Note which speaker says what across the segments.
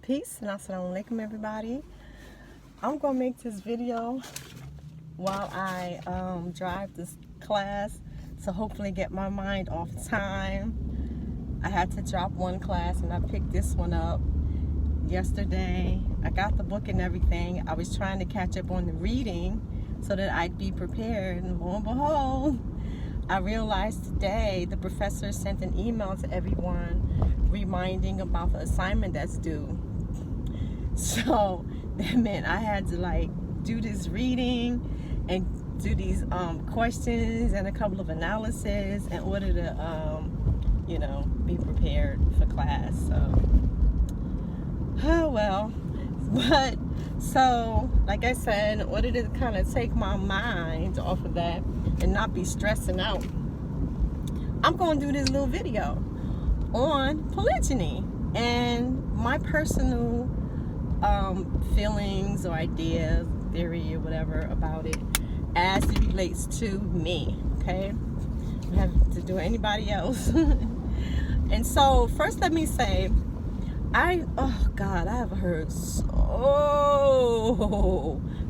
Speaker 1: Peace and assalamu alaikum, everybody. I'm gonna make this video while I drive this class to hopefully get my mind off time. I had to drop one class and I picked this one up yesterday. I got the book and everything. I was trying to catch up on the reading so that I'd be prepared, and lo and behold, I realized today the professor sent an email to everyone reminding about the assignment that's due. So that meant I had to do this reading and do these questions and a couple of analysis in order to be prepared for class. So oh well. But so like I said, in order to kind of take my mind off of that and not be stressing out, I'm going to do this little video on polygyny and my personal feelings or ideas, theory or whatever about it as it relates to me. Okay, I don't have to do anybody else. And so first let me say, I have heard so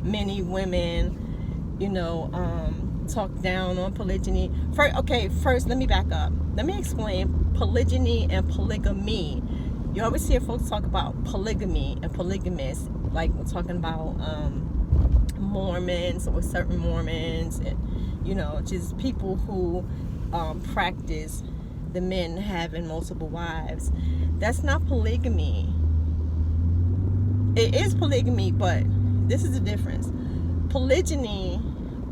Speaker 1: many women talk down on polygyny. First let me back up. Let me explain polygyny and polygamy. You always hear folks talk about polygamy and polygamous, like we're talking about Mormons or certain Mormons, and just people who practice the men having multiple wives. That's not polygamy. It is polygamy, but this is the difference. Polygyny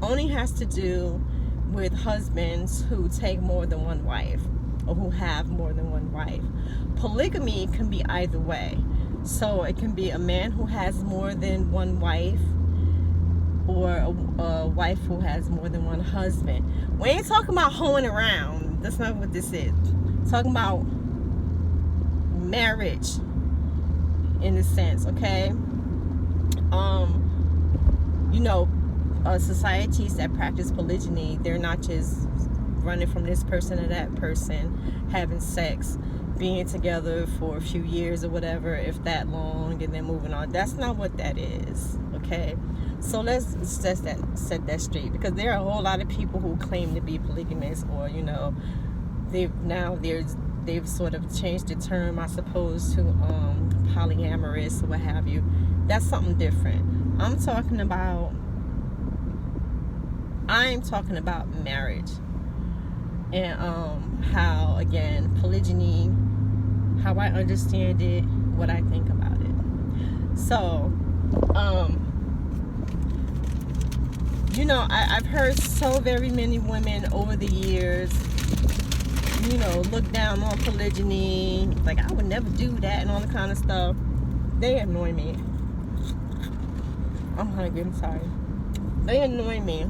Speaker 1: only has to do with husbands who take more than one wife or who have more than one wife. Polygamy can be either way. So it can be a man who has more than one wife or a wife who has more than one husband. We ain't talking about hoeing around. That's not what this is. We're talking about marriage in a sense, okay? Societies that practice polygyny, they're not just running from this person to that person, having sex, being together for a few years or whatever, if that long, and then moving on. That's not what that is, okay? So let's set that straight, because there are a whole lot of people who claim to be polygamous, or they've sort of changed the term, I suppose, to polyamorous or what have you. That's something different. I'm talking about marriage, and how, again, polygyny, how I understand it, what I think about it. So I've heard so very many women over the years look down on polygyny, like I would never do that and all the kind of stuff. They annoy me. I'm hungry, I'm sorry. They annoy me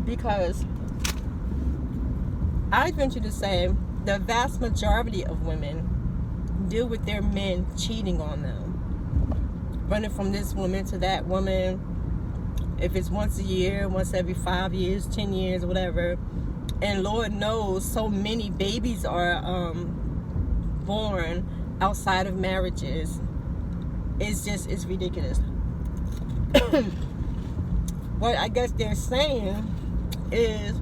Speaker 1: because I venture to say the vast majority of women deal with their men cheating on them, running from this woman to that woman. If it's once a year, once every 5 years, 10 years, whatever. And Lord knows so many babies are born outside of marriages. It's ridiculous. What I guess they're saying is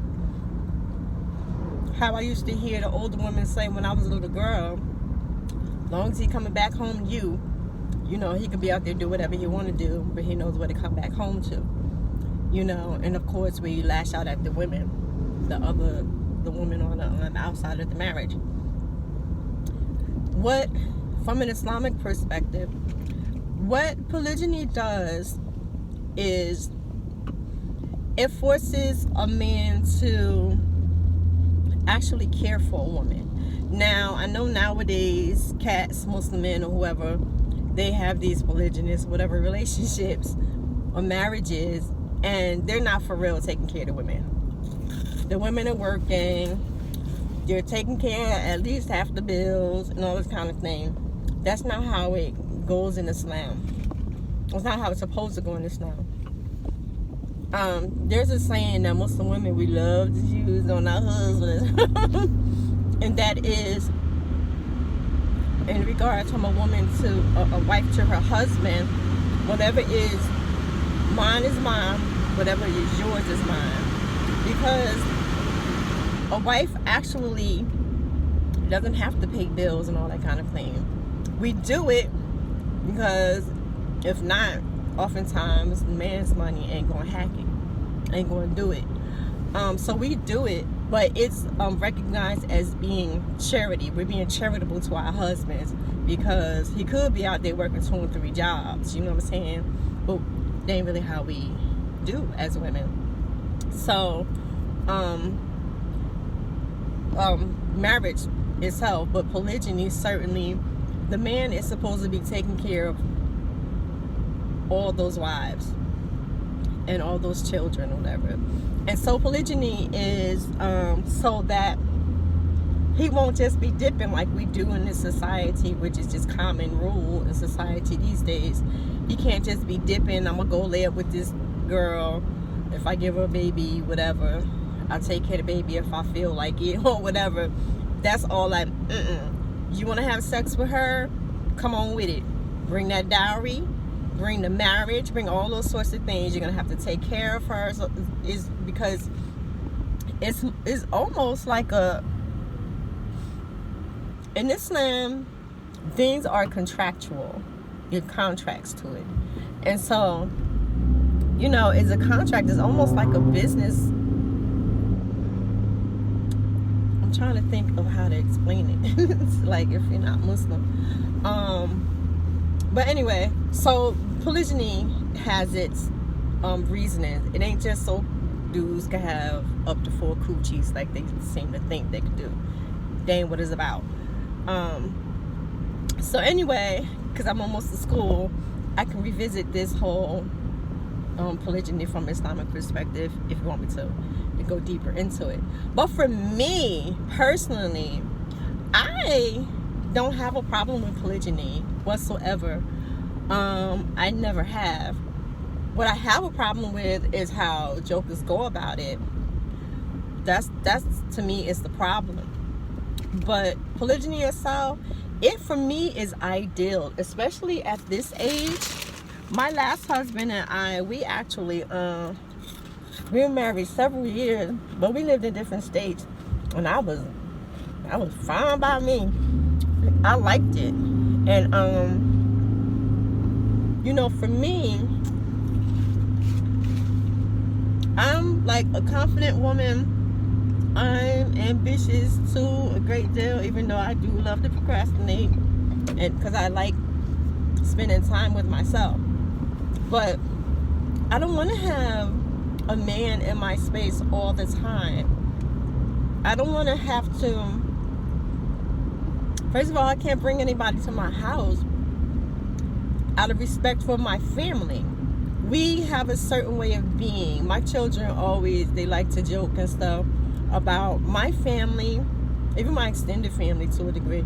Speaker 1: how I used to hear the older women say when I was a little girl, as long as he coming back home to you, he could be out there do whatever he want to do, but he knows where to come back home to. And of course we lash out at the women, the woman on the outside of the marriage. What, from an Islamic perspective, what polygyny does is it forces a man to actually care for a woman. Now, I know nowadays cats, Muslim men or whoever, they have these polygynous whatever relationships or marriages, and they're not for real taking care of the women. The women are working, they're taking care of at least half the bills and all this kind of thing. That's not how it goes in Islam. It's not how it's supposed to go in Islam. There's a saying that Muslim women, we love to use on our husbands, and that is, in regards from a woman to a wife to her husband, whatever is mine is mine, whatever is yours is mine. Because a wife actually doesn't have to pay bills and all that kind of thing. We do it because if not, oftentimes the man's money ain't gonna hack it, ain't gonna do it. So we do it, but it's recognized as being charity. We're being charitable to our husbands because he could be out there working 2 and 3 jobs, you know what I'm saying? But that ain't really how we do as women. So marriage itself, but polygyny, certainly the man is supposed to be taking care of all those wives and all those children or whatever. And so polygyny is so that he won't just be dipping like we do in this society, which is just common rule in society these days. He can't just be dipping. I'm gonna go lay up with this girl. If I give her a baby, whatever, I'll take care of the baby if I feel like it or whatever. That's all like, you want to have sex with her? Come on with it. Bring that dowry, bring the marriage, bring all those sorts of things. You're going to have to take care of her. So is because it's almost like in Islam, things are contractual. Your contracts to it. And so, you know, it's a contract. It's almost like a business. I'm trying to think of how to explain it. It's like if you're not Muslim. But anyway, so polygyny has its reasoning. It ain't just so dudes can have up to 4 coochies like they seem to think they could do. That ain't what it's about. So anyway, because I'm almost to school, I can revisit this whole polygyny from Islamic perspective if you want me to go deeper into it. But for me personally, I don't have a problem with polygyny whatsoever. I never have. What I have a problem with is how jokers go about it. That's to me is the problem. But polygyny itself, it for me is ideal, especially at this age. My last husband and I, we actually we were married several years, but we lived in different states, and I was fine by me. I liked it. And you know, for me, I'm like a confident woman. I'm ambitious too, a great deal, even though I do love to procrastinate, and because I like spending time with myself. But I don't want to have a man in my space all the time. I don't want to have to. First of all, I can't bring anybody to my house out of respect for my family. We have a certain way of being. My children always, they like to joke and stuff about my family, even my extended family to a degree.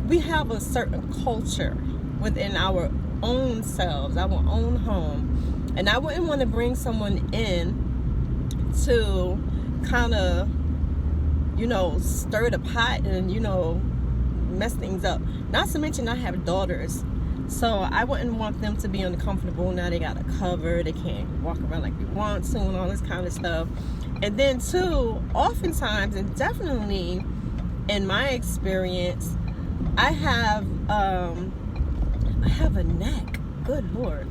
Speaker 1: We have a certain culture within our own selves, our own home. And I wouldn't want to bring someone in to kind of, you know, stir the pot and, you know, mess things up. Not to mention I have daughters. So I wouldn't want them to be uncomfortable. Now they got a cover. They can't walk around like they want to and all this kind of stuff. And then too, oftentimes, and definitely in my experience, I have a knack, good Lord,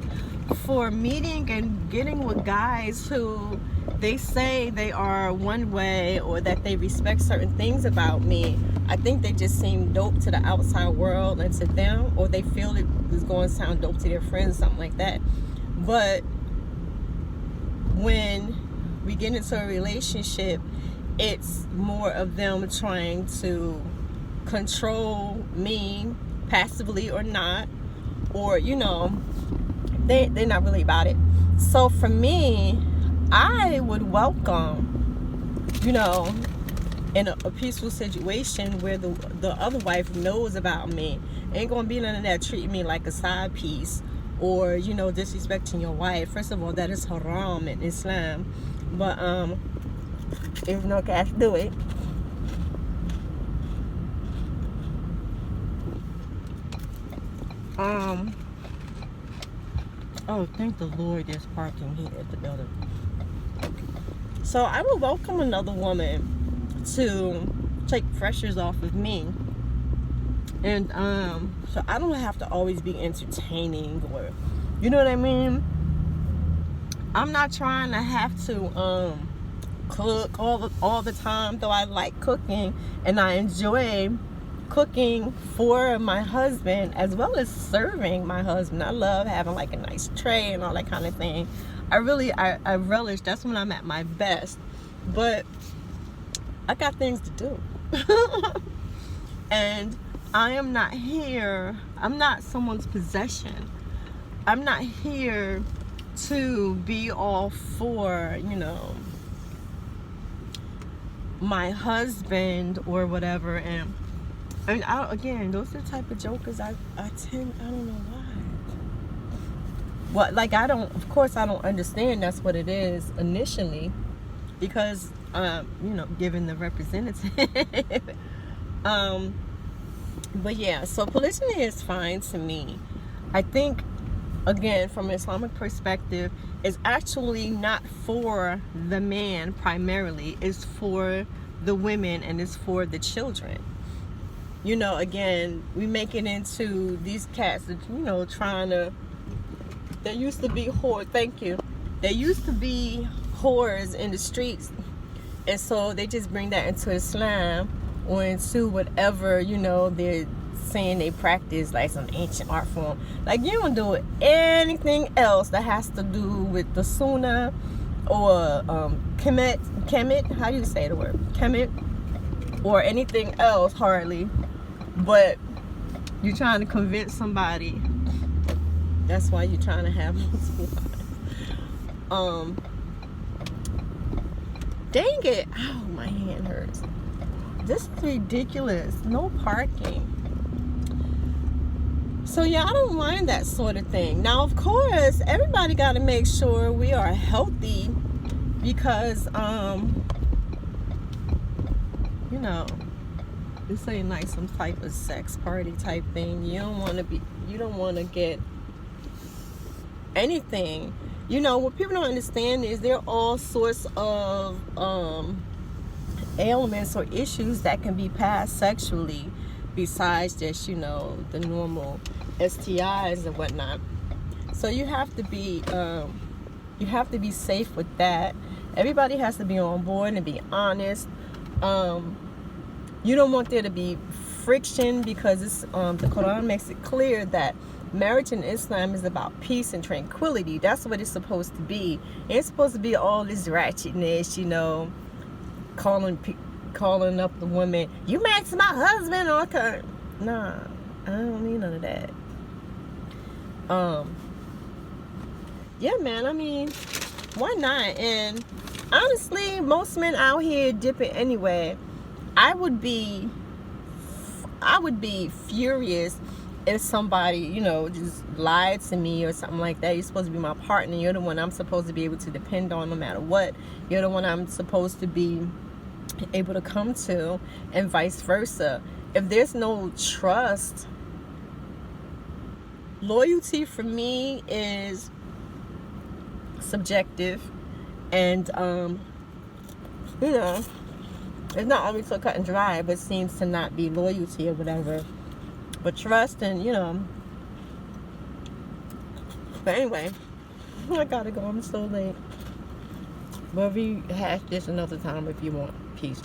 Speaker 1: for meeting and getting with guys who they say they are one way or that they respect certain things about me. I think they just seem dope to the outside world and to them, or they feel it is going to sound dope to their friends, something like that. But when we get into a relationship, it's more of them trying to control me, passively or not, or, you know, they're not really about it. So for me, I would welcome, you know, in a peaceful situation where the other wife knows about me. Ain't gonna be none of that treating me like a side piece or, you know, disrespecting your wife. First of all, that is haram in Islam. But if no cash do it. oh, thank the Lord there's parking here at the building. So I would welcome another woman to take pressures off of me. And so I don't have to always be entertaining, or you know what I mean? I'm not trying to have to cook all the time, though I like cooking and I enjoy cooking for my husband as well as serving my husband. I love having like a nice tray and all that kind of thing. I relish, that's when I'm at my best. But I got things to do. And I am not here, I'm not someone's possession. I'm not here to be all for, you know, my husband or whatever. And again, those are the type of jokers I don't know why. Well, like, of course I don't understand that's what it is initially, because you know, given the representative. But yeah, so polygyny is fine to me. I think, again, from an Islamic perspective, it's actually not for the man primarily. It's for the women and it's for the children. You know, again, we make it into these cats that, you know, trying to, there used to be whores, thank you. There used to be whores in the streets. And so they just bring that into Islam or into whatever, you know, they're saying they practice, like some ancient art form. Like, you don't do anything else that has to do with the Sunnah or Kemet, how do you say the word? Kemet, or anything else hardly. But you're trying to convince somebody. That's why you're trying to have multiple wives. Dang it. Oh, my hand hurts. This is ridiculous. No parking. So yeah, I don't mind that sort of thing. Now, of course, everybody got to make sure we are healthy, because you know, this ain't like some type of sex party type thing. You don't want to get anything. You know, what people don't understand is there are all sorts of ailments or issues that can be passed sexually, besides just, you know, the normal STIs and whatnot. So you have to be safe with that. Everybody has to be on board and be honest. You don't want there to be friction, because it's, the Quran makes it clear that marriage in Islam is about peace and tranquility. That's what it's supposed to be. It's supposed to be all this ratchetness, you know, calling up the woman, you married to my husband, or okay. Nah, I don't need none of that. Yeah, man, I mean, why not? And honestly, most men out here dipping anyway. I would be furious if somebody, you know, just lied to me or something like that. You're supposed to be my partner. You're the one I'm supposed to be able to depend on no matter what. You're the one I'm supposed to be able to come to, and vice versa. If there's no trust, loyalty for me is subjective, and you know, it's not always so cut and dry, but seems to not be loyalty or whatever, but trust. And you know, but anyway, I gotta go, I'm so late. But we hash this another time if you want. Peace.